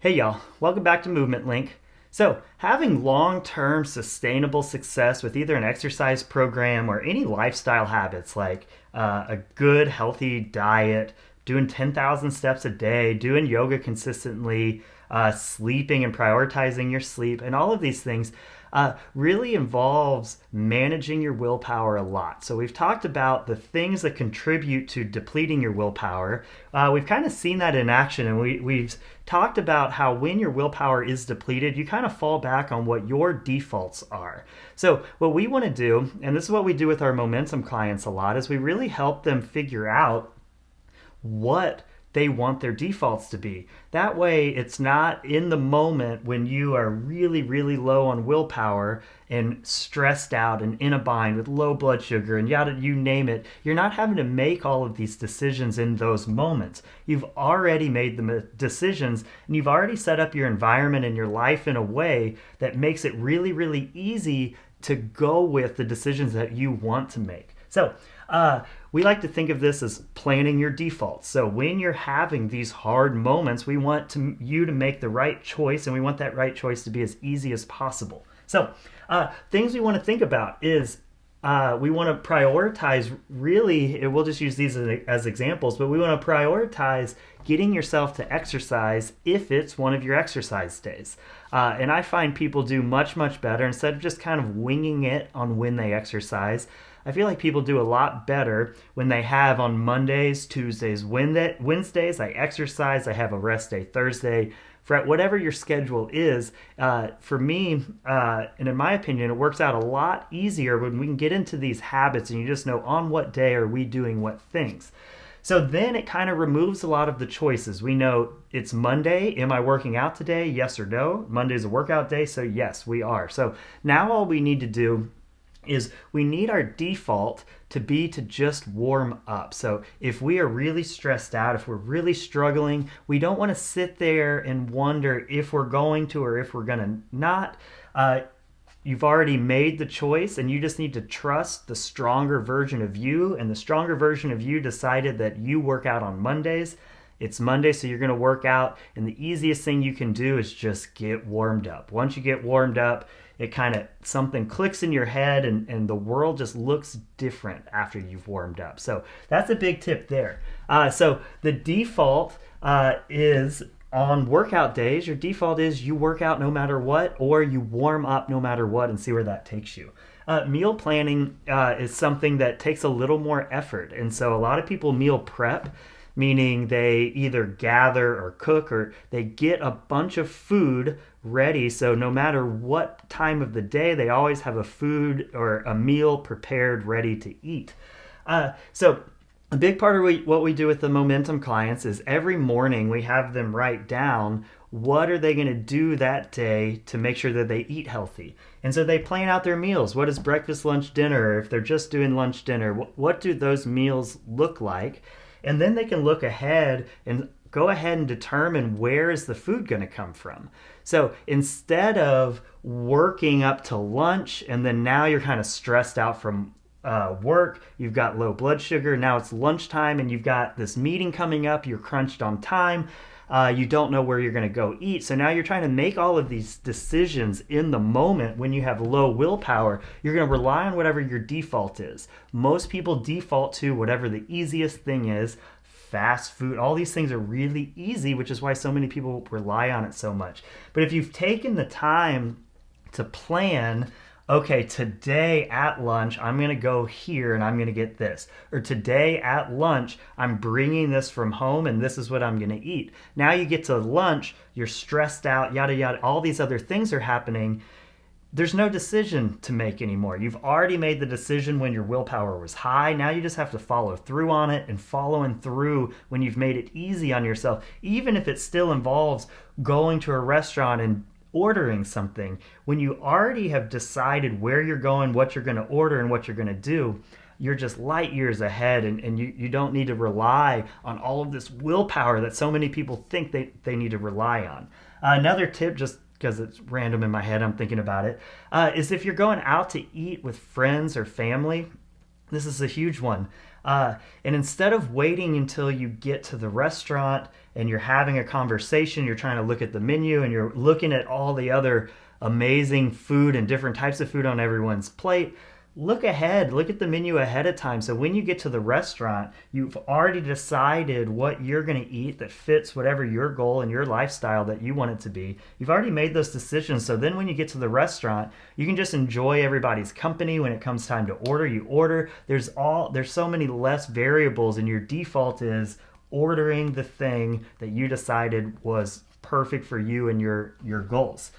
Hey y'all, welcome back to MovementLink. So, having long term sustainable success with either an exercise program or any lifestyle habits like a good, healthy diet, doing 10,000 steps a day, doing yoga consistently, sleeping and prioritizing your sleep, and all of these things really involves managing your willpower a lot. So, we've talked about the things that contribute to depleting your willpower. We've kind of seen that in action, and we've talked about how when your willpower is depleted, you kind of fall back on what your defaults are. So, what we want to do, and this is what we do with our momentum clients a lot, is we really help them figure out what they want their defaults to be. That way, it's not in the moment when you are really, really low on willpower and stressed out and in a bind with low blood sugar and yada, you name it. You're not having to make all of these decisions in those moments. You've already made the decisions and you've already set up your environment and your life in a way that makes it really, really easy to go with the decisions that you want to make. So, we like to think of this as planning your defaults. So when you're having these hard moments, we want you to make the right choice, and we want that right choice to be as easy as possible. So things we want to think about is we want to prioritize, really, we'll just use these as examples, but we want to prioritize getting yourself to exercise if it's one of your exercise days. And I find people do much, much better instead of just kind of winging it on when they exercise. I feel like people do a lot better when they have on Mondays, Tuesdays, Wednesdays, I exercise, I have a rest day Thursday, whatever your schedule is. For me, and in my opinion, it works out a lot easier when we can get into these habits and you just know on what day are we doing what things. So then it kind of removes a lot of the choices. We know it's Monday. Am I working out today? Yes or no. Monday's a workout day, so yes, we are. So now all we need to do is we need our default to be to just warm up. So if we are really stressed out, if we're really struggling, we don't want to sit there and wonder if we're going to or if we're going to not. You've already made the choice and you just need to trust the stronger version of you. And the stronger version of you decided that you work out on Mondays. It's Monday, so you're going to work out. And the easiest thing you can do is just get warmed up. Once you get warmed up, it kind of something clicks in your head and the world just looks different after you've warmed up. So that's a big tip there. So the default is on workout days, your default is you work out no matter what, or you warm up no matter what, and see where that takes you. Meal planning is something that takes a little more effort. And so a lot of people meal prep, meaning they either gather or cook or they get a bunch of food ready. So no matter what time of the day, they always have a food or a meal prepared, ready to eat. So a big part of what we do with the momentum clients is every morning we have them write down what are they going to do that day to make sure that they eat healthy. And so they plan out their meals. What is breakfast, lunch, dinner? If they're just doing lunch, dinner, what do those meals look like? And then they can look ahead and go ahead and determine where is the food going to come from. So instead of working up to lunch and then now you're kind of stressed out from work, you've got low blood sugar, now it's lunchtime and you've got this meeting coming up, you're crunched on time, you don't know where you're going to go eat. So now you're trying to make all of these decisions in the moment when you have low willpower. You're going to rely on whatever your default is. Most people default to whatever the easiest thing is. Fast food, all these things are really easy, which is why so many people rely on it so much. But if you've taken the time to plan, okay, today at lunch, I'm going to go here and I'm going to get this. Or today at lunch, I'm bringing this from home and this is what I'm going to eat. Now you get to lunch, you're stressed out, yada, yada, all these other things are happening. There's no decision to make anymore. You've already made the decision when your willpower was high. Now you just have to follow through on it, and following through when you've made it easy on yourself, even if it still involves going to a restaurant and ordering something. When you already have decided where you're going, what you're going to order, and what you're going to do, you're just light years ahead, and you don't need to rely on all of this willpower that so many people think they need to rely on. Another tip, just because it's random in my head, I'm thinking about it, is if you're going out to eat with friends or family, this is a huge one. And instead of waiting until you get to the restaurant and you're having a conversation, you're trying to look at the menu and you're looking at all the other amazing food and different types of food on everyone's plate, look ahead, look at the menu ahead of time. So when you get to the restaurant, you've already decided what you're going to eat that fits whatever your goal and your lifestyle that you want it to be. You've already made those decisions. So then when you get to the restaurant, you can just enjoy everybody's company. When it comes time to order, you order. There's so many less variables, and your default is ordering the thing that you decided was perfect for you and your goals.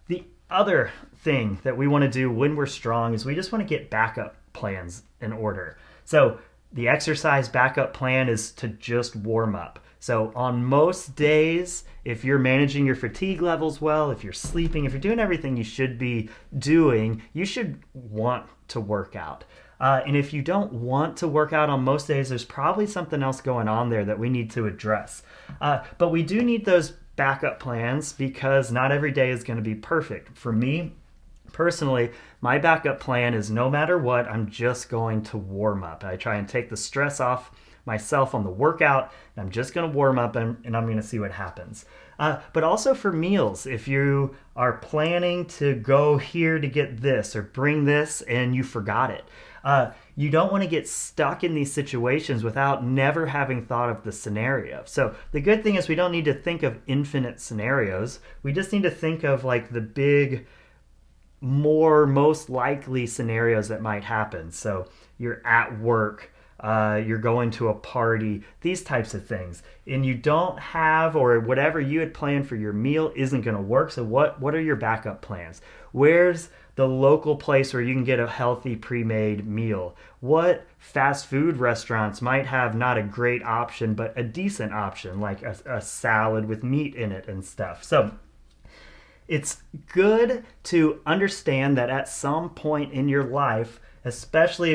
The other thing that we want to do when we're strong is we just want to get backup plans in order. So the exercise backup plan is to just warm up. So on most days, if you're managing your fatigue levels well, if you're sleeping, if you're doing everything you should be doing, you should want to work out. And if you don't want to work out on most days, there's probably something else going on there that we need to address. But we do need those backup plans because not every day is going to be perfect. For me, personally, my backup plan is no matter what, I'm just going to warm up. I try and take the stress off myself on the workout, and I'm just going to warm up and I'm going to see what happens. But also for meals, if you are planning to go here to get this or bring this and you forgot it, you don't want to get stuck in these situations without never having thought of the scenario. So the good thing is we don't need to think of infinite scenarios. We just need to think of like the big, most likely scenarios that might happen. So you're at work, you're going to a party, these types of things. And you don't have, or whatever you had planned for your meal isn't going to work. So what are your backup plans? Where's the local place where you can get a healthy pre-made meal? What fast food restaurants might have not a great option, but a decent option, like a salad with meat in it and stuff? So it's good to understand that at some point in your life, especially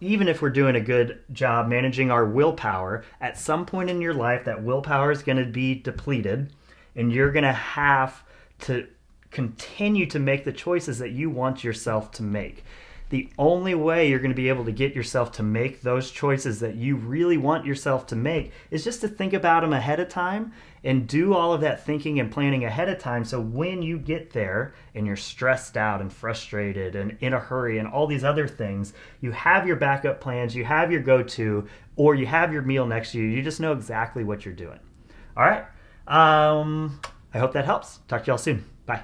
even if we're doing a good job managing our willpower, at some point in your life that willpower is going to be depleted and you're going to have to continue to make the choices that you want yourself to make. The only way you're going to be able to get yourself to make those choices that you really want yourself to make is just to think about them ahead of time and do all of that thinking and planning ahead of time. So when you get there and you're stressed out and frustrated and in a hurry and all these other things, you have your backup plans, you have your go-to, or you have your meal next to you. You just know exactly what you're doing. All right. I hope that helps. Talk to y'all soon. Bye.